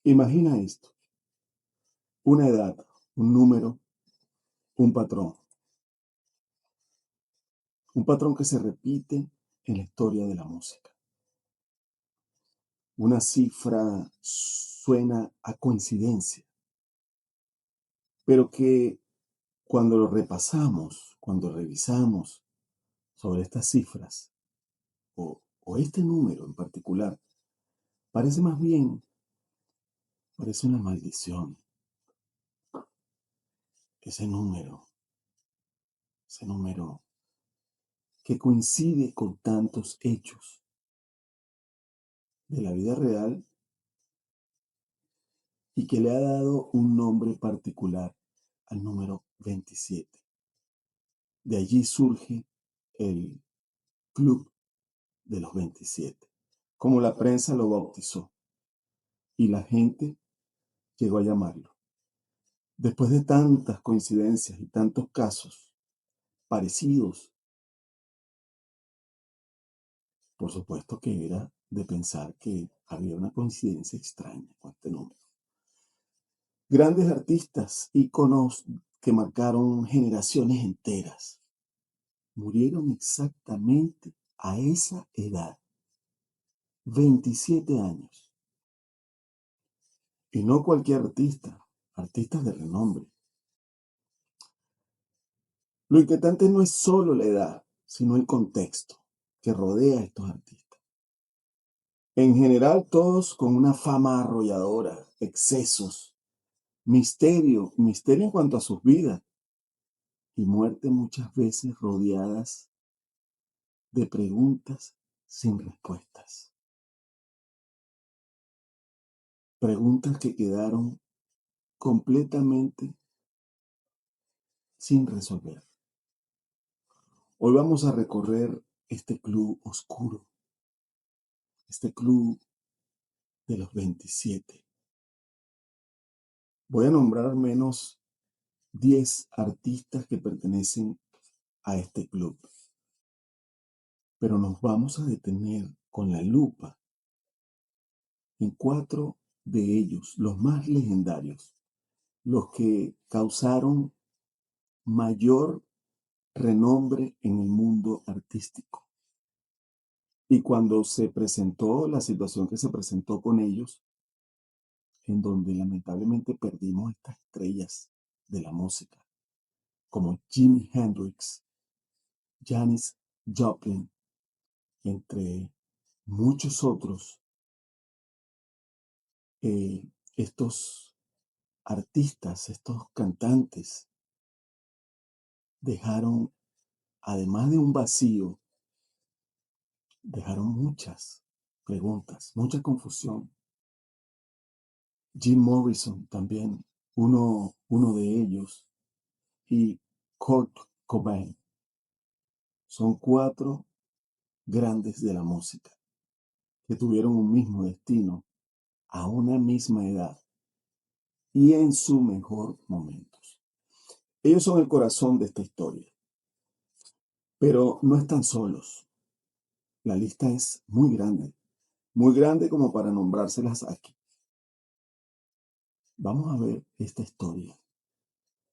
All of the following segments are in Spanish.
Imagina esto: una edad, un número, un patrón. Un patrón que se repite en la historia de la música. Una cifra suena a coincidencia, pero que cuando lo repasamos, cuando revisamos sobre estas cifras o este número en particular, parece más bien, parece una maldición. Ese número que coincide con tantos hechos de la vida real y que le ha dado un nombre particular al número 27. De allí surge el Club de los 27, como la prensa lo bautizó y la gente llegó a llamarlo. Después de tantas coincidencias y tantos casos parecidos, por supuesto que era de pensar que había una coincidencia extraña con este número. Grandes artistas, íconos que marcaron generaciones enteras, murieron exactamente a esa edad, 27 años. Y no cualquier artista, artistas de renombre. Lo inquietante no es solo la edad, sino el contexto que rodea a estos artistas. En general, todos con una fama arrolladora, excesos, misterio en cuanto a sus vidas y muerte muchas veces rodeadas de preguntas sin respuestas. Preguntas que quedaron completamente sin resolver. Hoy vamos a recorrer este club oscuro, este club de los 27. Voy a nombrar al menos 10 artistas que pertenecen a este club, pero nos vamos a detener con la lupa en 4 de ellos, los más legendarios, los que causaron mayor renombre en el mundo artístico. Y cuando se presentó la situación que se presentó con ellos, en donde lamentablemente perdimos estas estrellas de la música, como Jimi Hendrix, Janis Joplin, entre muchos otros, estos artistas, estos cantantes, dejaron, además de un vacío, dejaron muchas preguntas, mucha confusión. Jim Morrison también, uno de ellos, y Kurt Cobain. Son 4 grandes de la música que tuvieron un mismo destino a una misma edad y en su mejor momentos. Ellos son el corazón de esta historia, pero no están solos. La lista es muy grande como para nombrárselas aquí. Vamos a ver esta historia.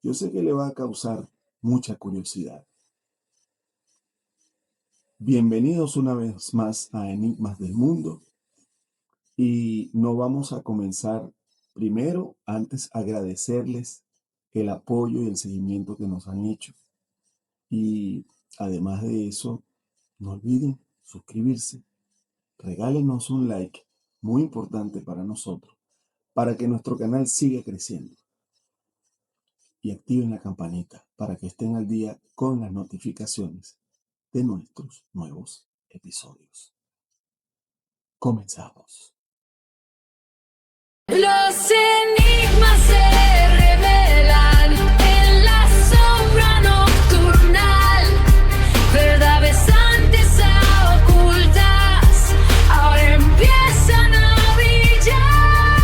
Yo sé que le va a causar mucha curiosidad. Bienvenidos una vez más a Enigmas del Mundo. Y no vamos a comenzar primero, antes agradecerles el apoyo y el seguimiento que nos han hecho. Y además de eso, no olviden suscribirse, regálenos un like, muy importante para nosotros, para que nuestro canal siga creciendo. Y activen la campanita para que estén al día con las notificaciones de nuestros nuevos episodios. Comenzamos. Los enigmas se revelan en la sombra nocturnal, verdades antes ocultas, ahora empiezan a brillar.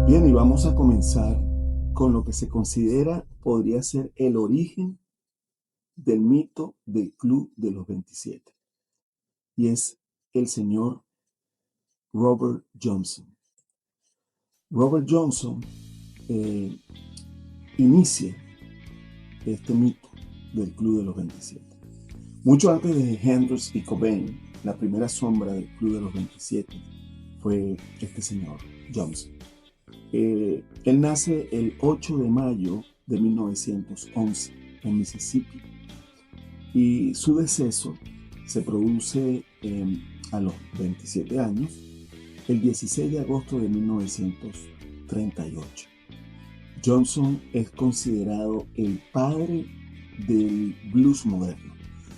Bien, y vamos a comenzar con lo que se considera podría ser el origen del mito del Club de los 27. Y es el señor Robert Johnson. Robert Johnson inicia este mito del Club de los 27. Mucho antes de Hendrix y Cobain, la primera sombra del Club de los 27 fue este señor, Johnson. Él nace el 8 de mayo de 1911 en Mississippi y su deceso se produce a los 27 años, el 16 de agosto de 1938. Johnson es considerado el padre del blues moderno.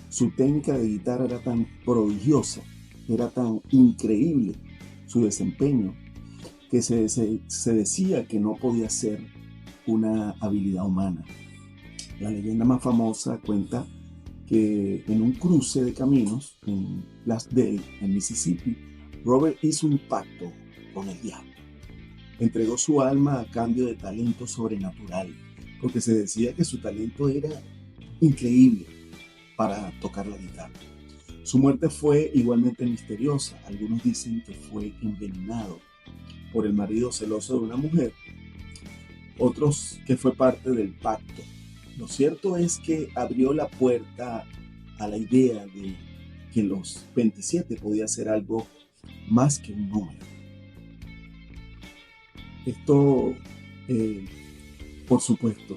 Su técnica de guitarra era tan prodigiosa, era tan increíble su desempeño, que se decía que no podía ser una habilidad humana. La leyenda más famosa cuenta que en un cruce de caminos en Bluffdale, en Mississippi, Robert hizo un pacto con el diablo. Entregó su alma a cambio de talento sobrenatural, porque se decía que su talento era increíble para tocar la guitarra. Su muerte fue igualmente misteriosa. Algunos dicen que fue envenenado por el marido celoso de una mujer, otros que fue parte del pacto. Lo cierto es que abrió la puerta a la idea de que los 27 podía ser algo más que un número. Esto, por supuesto,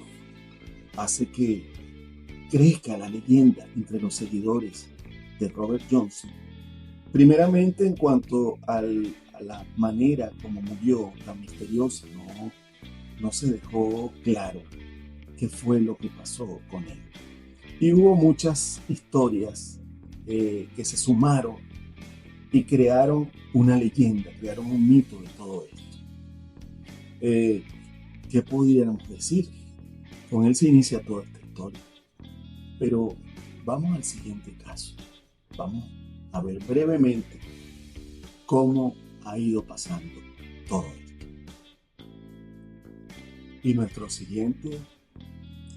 hace que crezca la leyenda entre los seguidores de Robert Johnson. Primeramente, en cuanto a la manera como murió, tan misteriosa, no se dejó claro qué fue lo que pasó con él. Y hubo muchas historias que se sumaron y crearon una leyenda, crearon un mito de todo esto. ¿Qué pudiéramos decir? Con él se inicia toda esta historia. Pero vamos al siguiente caso. Vamos a ver brevemente cómo ha ido pasando todo esto. Y nuestro siguiente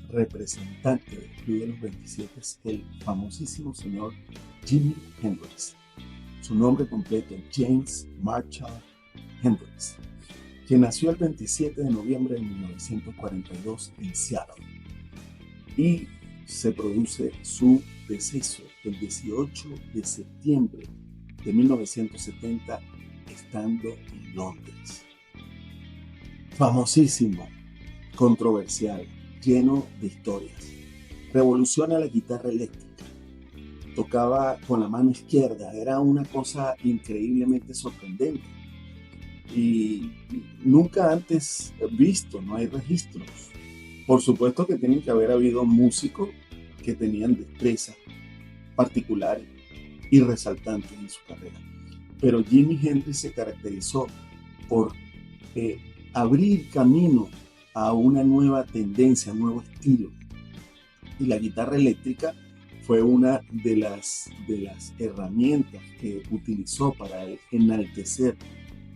representante del Club de los 27 es el famosísimo señor Jimi Hendrix. Su nombre completo es James Marshall Hendrix, que nació el 27 de noviembre de 1942 en Seattle y se produce su deceso el 18 de septiembre de 1970 estando en Londres. Famosísimo, controversial, lleno de historias. Revoluciona la guitarra eléctrica. Tocaba con la mano izquierda, era una cosa increíblemente sorprendente y nunca antes visto, no hay registros. Por supuesto que tienen que haber habido músicos que tenían destrezas particulares y resaltantes en su carrera, pero Jimi Hendrix se caracterizó por abrir camino a una nueva tendencia, un nuevo estilo, y la guitarra eléctrica fue una de las herramientas que utilizó para enaltecer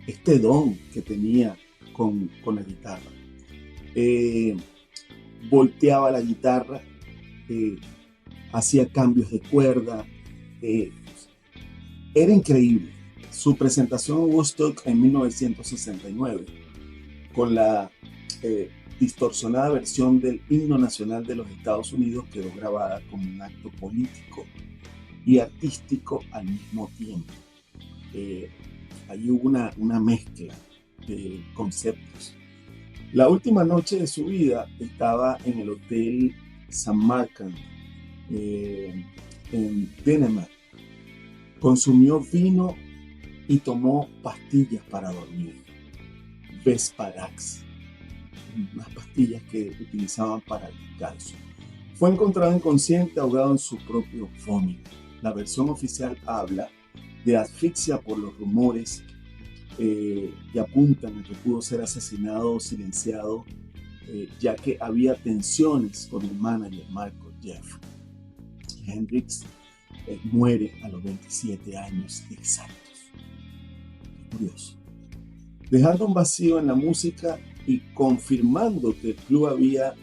este don que tenía con la guitarra. Volteaba la guitarra, hacía cambios de cuerda, era increíble. Su presentación en Woodstock en 1969 con la distorsionada versión del himno nacional de los Estados Unidos quedó grabada como un acto político y artístico al mismo tiempo. Ahí hubo una mezcla de conceptos. La última noche de su vida estaba en el Hotel St. Martin en Dinamarca. Consumió vino y tomó pastillas para dormir. Vesparax, unas pastillas que utilizaban para el descanso. Fue encontrado inconsciente, ahogado en su propio vómito. La versión oficial habla de asfixia por los rumores que apuntan a que pudo ser asesinado o silenciado, ya que había tensiones con el manager Marco Jeffrey. Hendrix muere a los 27 años exactos. Curioso. Dejando un vacío en la música y confirmando que el club había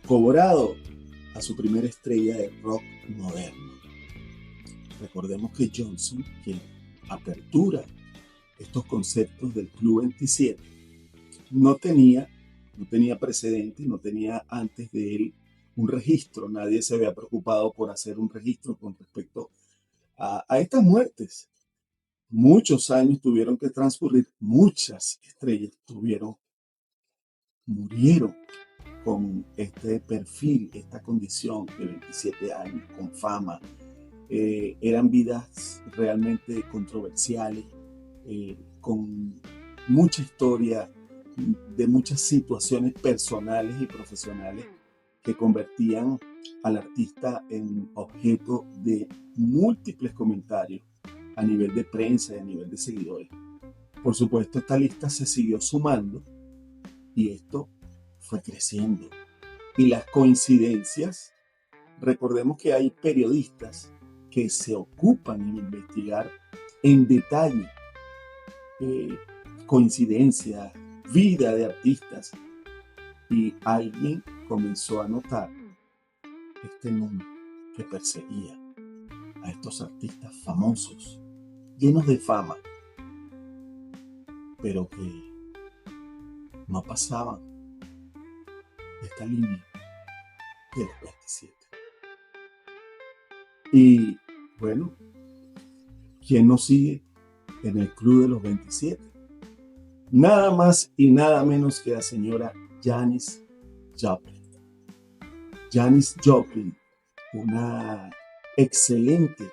cobrado a su primera estrella de rock moderno. Recordemos que Johnson, quien apertura estos conceptos del Club 27, no tenía precedentes, no tenía antes de él un registro. Nadie se había preocupado por hacer un registro con respecto a estas muertes. Muchos años tuvieron que transcurrir, muchas estrellas murieron con este perfil, esta condición de 27 años, con fama. Eran vidas realmente controversiales, con mucha historia, de muchas situaciones personales y profesionales que convertían al artista en objeto de múltiples comentarios a nivel de prensa y a nivel de seguidores. Por supuesto, esta lista se siguió sumando y esto fue creciendo. Y las coincidencias, recordemos que hay periodistas que se ocupan en investigar en detalle coincidencias, vida de artistas, y alguien comenzó a notar este nombre que perseguía a estos artistas famosos, llenos de fama, pero que no pasaban de esta línea de los 27. Y bueno, ¿quién nos sigue en el club de los 27? Nada más y nada menos que la señora Janis Joplin. Janis Joplin, una excelente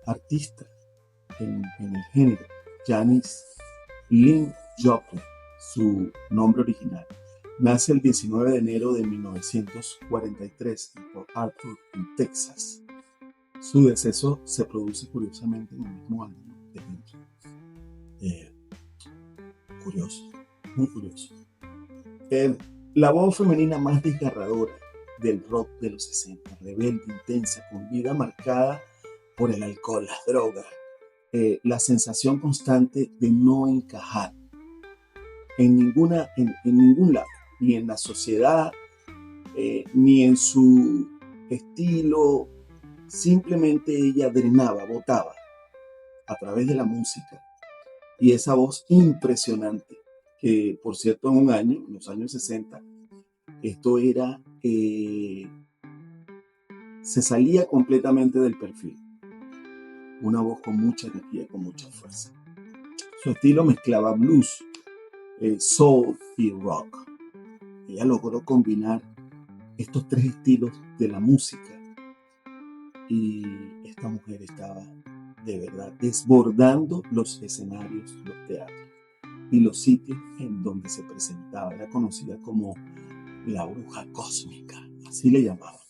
artista en el género. Janis Lynn Joplin, su nombre original. Nace el 19 de enero de 1943 en Port Arthur, en Texas. Su deceso se produce curiosamente en el mismo año. Curioso, muy curioso. La voz femenina más desgarradora del rock de los 60, rebelde, intensa, con vida marcada por el alcohol, las drogas, la sensación constante de no encajar en ningún lado, ni en la sociedad, ni en su estilo. Simplemente ella drenaba, botaba a través de la música, y esa voz impresionante, que por cierto en los años 60, esto era, se salía completamente del perfil. Una voz con mucha energía, con mucha fuerza. Su estilo mezclaba blues, soul y rock. Ella logró combinar estos tres estilos de la música, y esta mujer estaba de verdad desbordando los escenarios, los teatros y los sitios en donde se presentaba. Era conocida como la bruja cósmica, así le llamaban.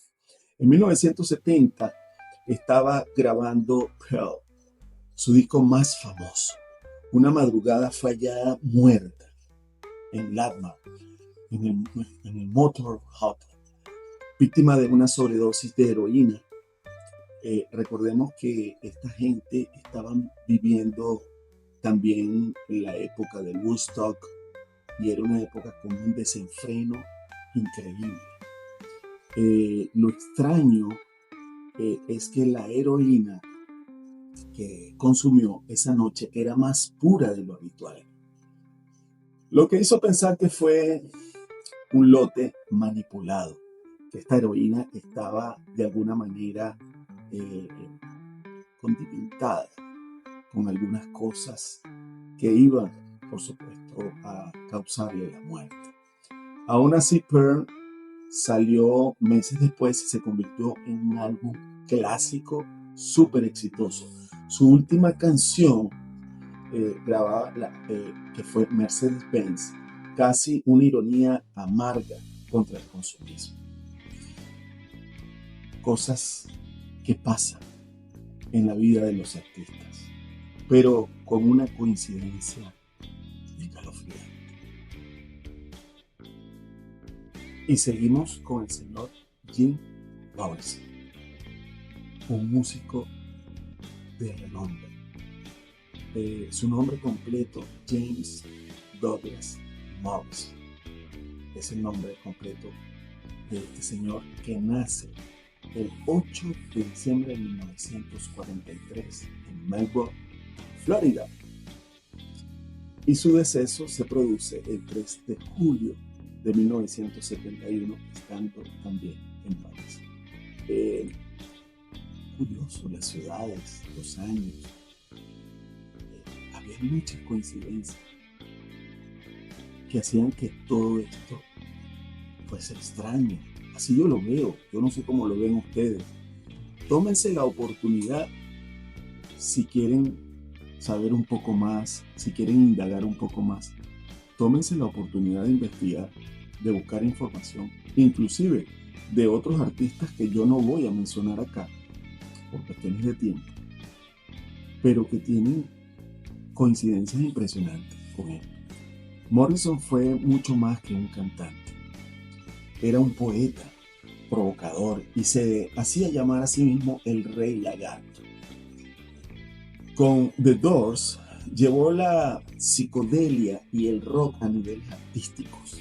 En 1970 estaba grabando Pearl, su disco más famoso. Una madrugada fue hallada muerta en Landmark, en el Motor Hotel, víctima de una sobredosis de heroína. Recordemos que esta gente estaban viviendo también la época del Woodstock, y era una época con un desenfreno increíble. Lo extraño es que la heroína que consumió esa noche era más pura de lo habitual, lo que hizo pensar que fue un lote manipulado, que esta heroína estaba de alguna manera condimentada con algunas cosas que iban, por supuesto, a causarle la muerte. Aún así, Pearl salió meses después y se convirtió en un álbum clásico súper exitoso. Su última canción grabada, que fue Mercedes-Benz, casi una ironía amarga contra el consumismo. Cosas que pasan en la vida de los artistas, pero con una coincidencia escalofriante. Y seguimos con el señor Jim Morrison, un músico de renombre. Su nombre completo, James Douglas Morrison, es el nombre completo de este señor, que nace el 8 de diciembre de 1943 en Melbourne, Florida. Y su deceso se produce el 3 de julio de 1971, estando también en París. Curioso, las ciudades, los años, había muchas coincidencias que hacían que todo esto fuese extraño. Así yo lo veo, yo no sé cómo lo ven ustedes. Tómense la oportunidad si quieren saber un poco más, si quieren indagar un poco más. Tómense la oportunidad de investigar, de buscar información, inclusive de otros artistas que yo no voy a mencionar acá por cuestiones de tiempo, pero que tienen coincidencias impresionantes con él. Morrison fue mucho más que un cantante. Era un poeta, provocador, y se hacía llamar a sí mismo el Rey Lagarto. Con The Doors llevó la psicodelia y el rock a niveles artísticos.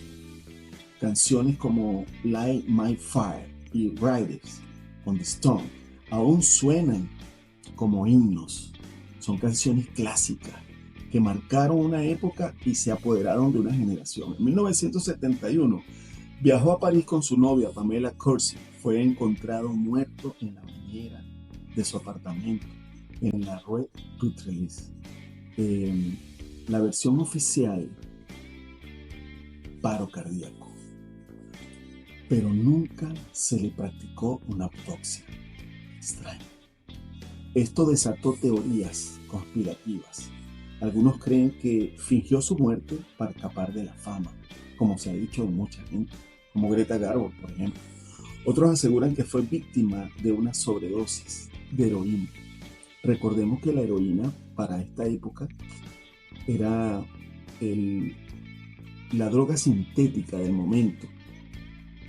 Canciones como Light My Fire y Riders on the Storm aún suenan como himnos. Son canciones clásicas que marcaron una época y se apoderaron de una generación. En 1971 viajó a París con su novia Pamela Cursi. Fue encontrado muerto en la bañera de su apartamento en la Rue Tutrelis. La versión oficial, paro cardíaco, pero nunca se le practicó una autopsia. Extraño. Esto desató teorías conspirativas. Algunos creen que fingió su muerte para escapar de la fama, como se ha dicho de mucha gente, como Greta Garbo, por ejemplo. Otros aseguran que fue víctima de una sobredosis de heroína. Recordemos que la heroína para esta época era la droga sintética del momento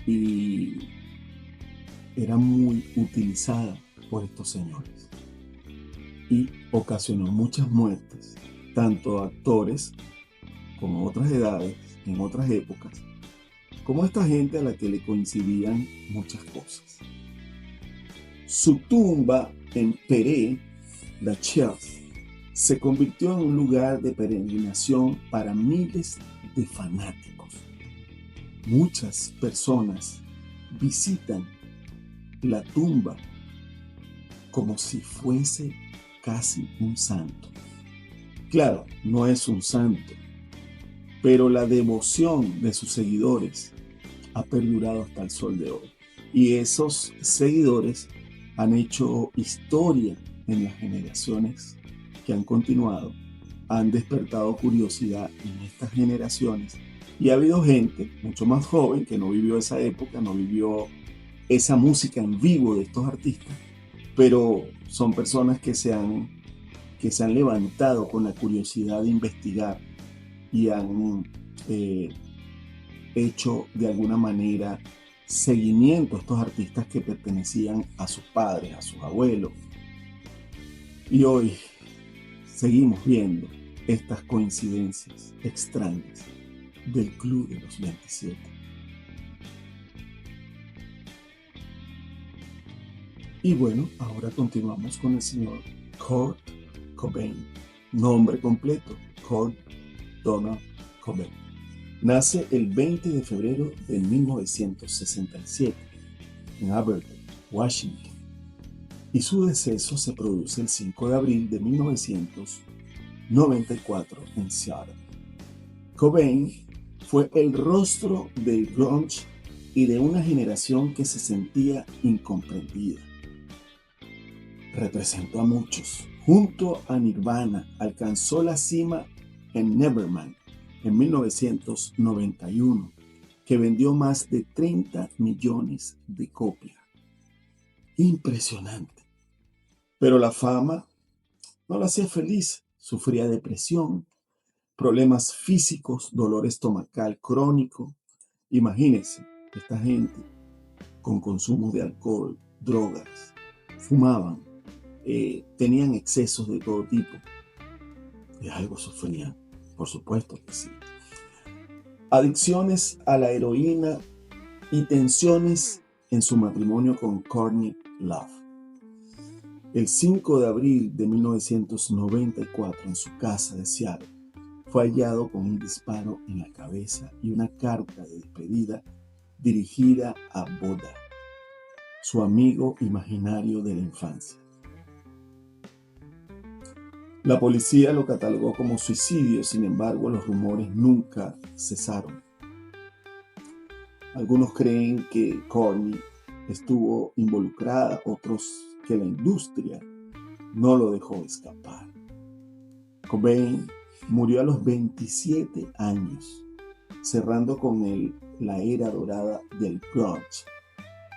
y era muy utilizada por estos señores y ocasionó muchas muertes, tanto a actores con otras edades, en otras épocas, como a esta gente a la que le coincidían muchas cosas. Su tumba en Père-Lachaise se convirtió en un lugar de peregrinación para miles de fanáticos. Muchas personas visitan la tumba como si fuese casi un santo. Claro, no es un santo, pero la devoción de sus seguidores ha perdurado hasta el sol de hoy. Y esos seguidores han hecho historia en las generaciones que han continuado, han despertado curiosidad en estas generaciones y ha habido gente mucho más joven que no vivió esa época, no vivió esa música en vivo de estos artistas, pero son personas que se han levantado con la curiosidad de investigar y han hecho de alguna manera seguimiento a estos artistas que pertenecían a sus padres, a sus abuelos. Y hoy seguimos viendo estas coincidencias extrañas del Club de los 27. Y bueno, ahora continuamos con el señor Kurt Cobain. Nombre completo, Kurt Donald Cobain. Nace el 20 de febrero de 1967 en Aberdeen, Washington. Y su deceso se produce el 5 de abril de 1994 en Seattle. Cobain fue el rostro del grunge y de una generación que se sentía incomprendida. Representó a muchos. Junto a Nirvana, alcanzó la cima en Nevermind en 1991, que vendió más de 30 millones de copias. Impresionante. Pero la fama no la hacía feliz. Sufría depresión, problemas físicos, dolor estomacal crónico. Imagínense, esta gente con consumo de alcohol, drogas, fumaban, tenían excesos de todo tipo. De algo sufrían, por supuesto que sí. Adicciones a la heroína y tensiones en su matrimonio con Courtney Love. El 5 de abril de 1994, en su casa de Seattle, fue hallado con un disparo en la cabeza y una carta de despedida dirigida a Boda, su amigo imaginario de la infancia. La policía lo catalogó como suicidio, sin embargo, los rumores nunca cesaron. Algunos creen que Courtney estuvo involucrada, otros que la industria no lo dejó escapar. Cobain murió a los 27 años, cerrando con la era dorada del grunge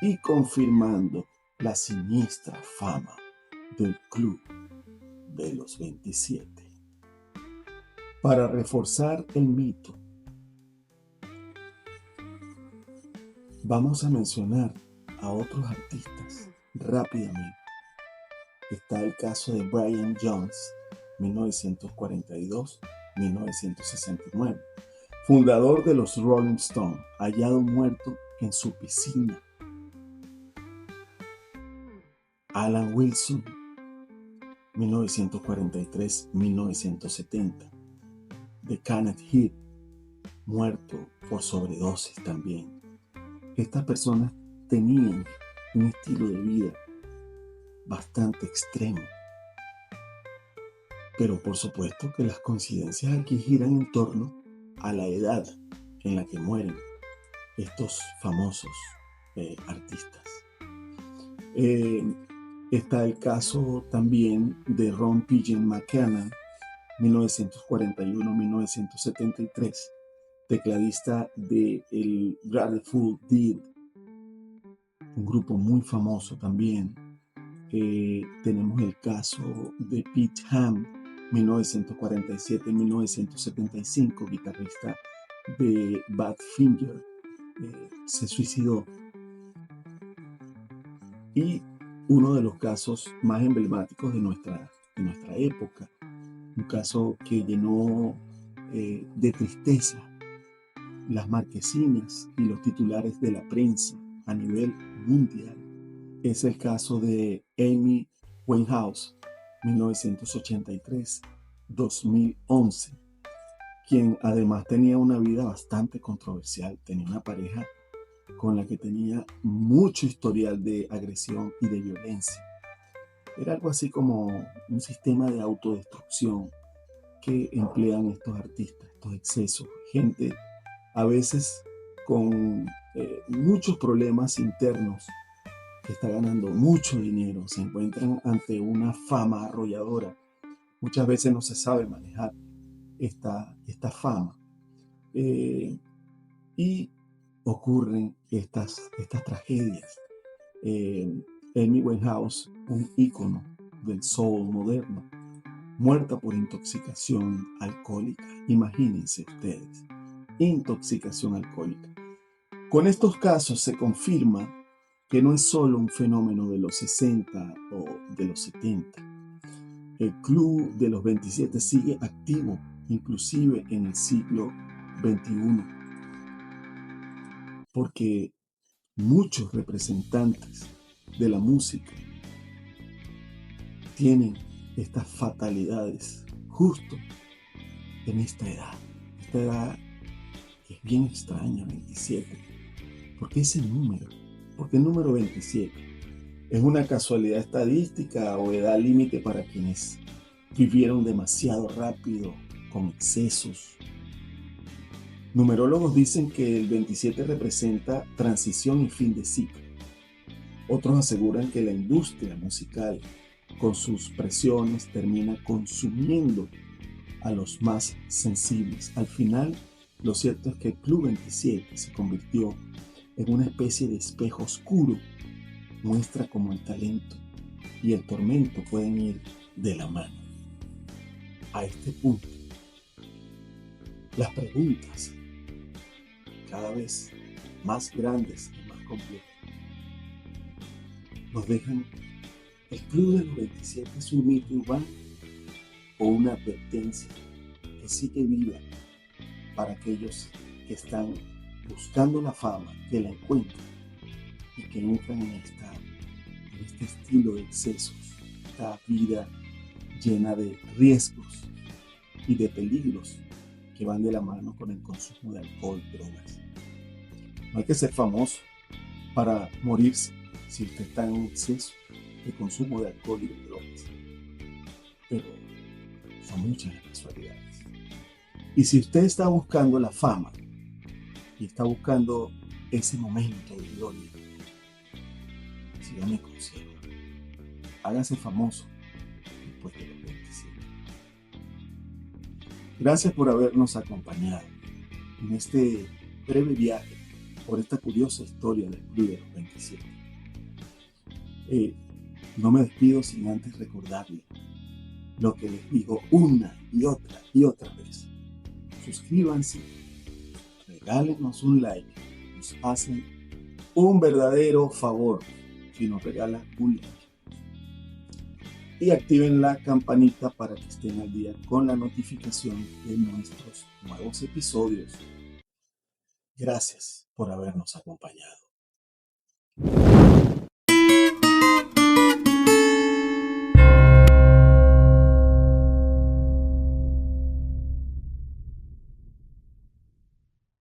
y confirmando la siniestra fama del club de los 27. Para reforzar el mito, vamos a mencionar a otros artistas rápidamente. Está el caso de Brian Jones, 1942-1969, fundador de los Rolling Stones, hallado muerto en su piscina. Alan Wilson, 1943-1970, de Kenneth Heat, muerto por sobredosis también. Estas personas tenían un estilo de vida bastante extremo. Pero por supuesto que las coincidencias aquí giran en torno a la edad en la que mueren estos famosos artistas. Está el caso también de Ron Pigeon McKenna, 1941-1973, tecladista de el Grateful Dead, un grupo muy famoso también. Tenemos el caso de Pete Ham, 1947-1975, guitarrista de Badfinger, se suicidó. Y uno de los casos más emblemáticos de nuestra época, un caso que llenó de tristeza las marquesinas y los titulares de la prensa a nivel mundial, es el caso de Amy Winehouse, 1983-2011, quien además tenía una vida bastante controversial. Tenía una pareja con la que tenía mucho historial de agresión y de violencia. Era algo así como un sistema de autodestrucción que emplean estos artistas, estos excesos. Gente a veces con muchos problemas internos, que está ganando mucho dinero, se encuentran ante una fama arrolladora. Muchas veces no se sabe manejar esta fama. Y ocurren estas tragedias. Amy Winehouse, un ícono del soul moderno, muerta por intoxicación alcohólica. Imagínense ustedes, intoxicación alcohólica. Con estos casos se confirma que no es solo un fenómeno de los 60 o de los 70. El Club de los 27 sigue activo, inclusive en el siglo XXI, porque muchos representantes de la música tienen estas fatalidades justo en esta edad. Esta edad es bien extraña, 27. ¿Por qué ese número? ¿Por qué el número 27? ¿Es una casualidad estadística o edad límite para quienes vivieron demasiado rápido, con excesos? Numerólogos dicen que el 27 representa transición y fin de ciclo. Otros aseguran que la industria musical, con sus presiones, termina consumiendo a los más sensibles. Al final, lo cierto es que el Club 27 se convirtió en una especie de espejo oscuro. Muestra cómo el talento y el tormento pueden ir de la mano. A este punto, las preguntas cada vez más grandes y más complejas nos dejan: ¿el Club de los 27 es un mito urbano o una advertencia que sigue viva para aquellos que están buscando la fama, que la encuentran y que entran en este estilo de excesos esta vida llena de riesgos y de peligros que van de la mano con el consumo de alcohol, drogas. No hay que ser famoso para morirse si usted está en un exceso de consumo de alcohol y de drogas. Pero son muchas las casualidades. Y si usted está buscando la fama y está buscando ese momento de gloria, sígame mi consejo. Hágase famoso después de los 27. Gracias por habernos acompañado en este breve viaje por esta curiosa historia del Club de los 27. No me despido sin antes recordarle lo que les digo una y otra vez. Suscríbanse, regálenos un like, nos hacen un verdadero favor si nos regalan un like. Y activen la campanita para que estén al día con la notificación de nuestros nuevos episodios. Gracias por habernos acompañado.